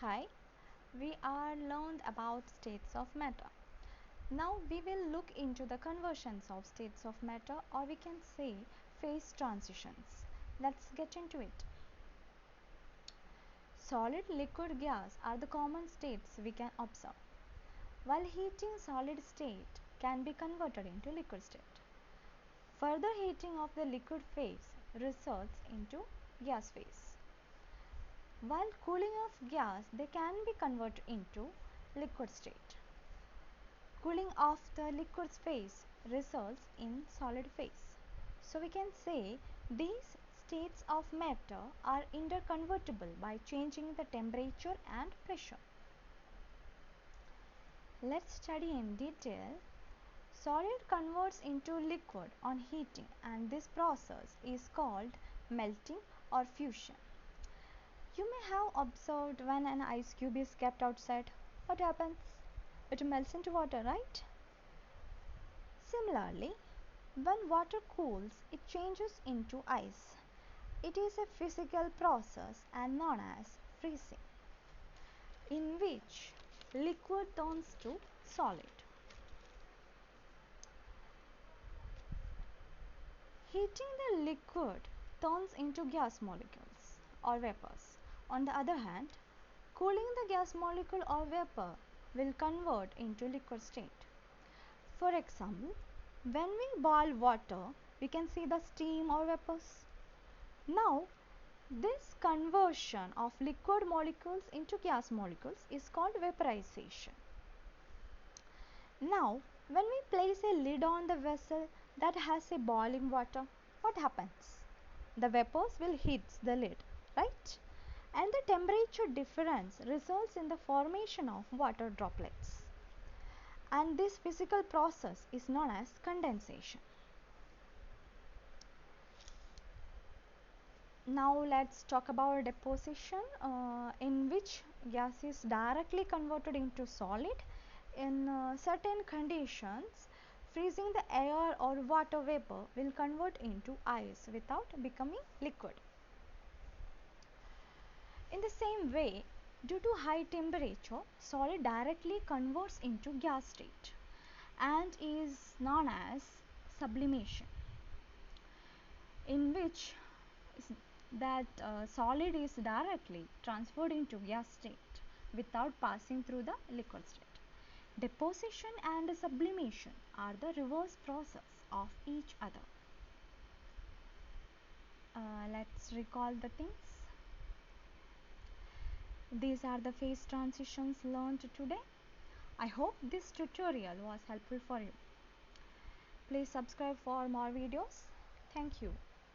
Hi, we are learned about states of matter. Now we will look into the conversions of states of matter, or we can say phase transitions. Let's get into it. Solid, liquid, gas are the common states we can observe. While heating, solid state can be converted into liquid state. Further heating of the liquid phase results into gas phase. While cooling of gas, they can be converted into liquid state. Cooling of the liquid phase results in solid phase. So we can say these states of matter are interconvertible by changing the temperature and pressure. Let's study in detail. Solid converts into liquid on heating, and this process is called melting or fusion. You may have observed when an ice cube is kept outside, what happens? It melts into water, right? Similarly, when water cools, it changes into ice. It is a physical process and known as freezing, in which liquid turns to solid. Heating the liquid turns into gas molecules or vapors. On the other hand, cooling the gas molecule or vapor will convert into liquid state. For example, when we boil water, we can see the steam or vapors. Now, this conversion of liquid molecules into gas molecules is called vaporization. Now, when we place a lid on the vessel that has a boiling water, what happens? The vapors will hit the lid, right? And the temperature difference results in the formation of water droplets. And this physical process is known as condensation. Now let's talk about deposition, in which gas is directly converted into solid. In certain conditions, freezing the air or water vapor will convert into ice without becoming liquid. In the same way, due to high temperature, solid directly converts into gas state and is known as sublimation, in which solid is directly transferred into gas state without passing through the liquid state. Deposition and sublimation are the reverse process of each other. Let's recall the things. These are the phase transitions learned today. I hope this tutorial was helpful for you. Please subscribe for more videos. Thank you.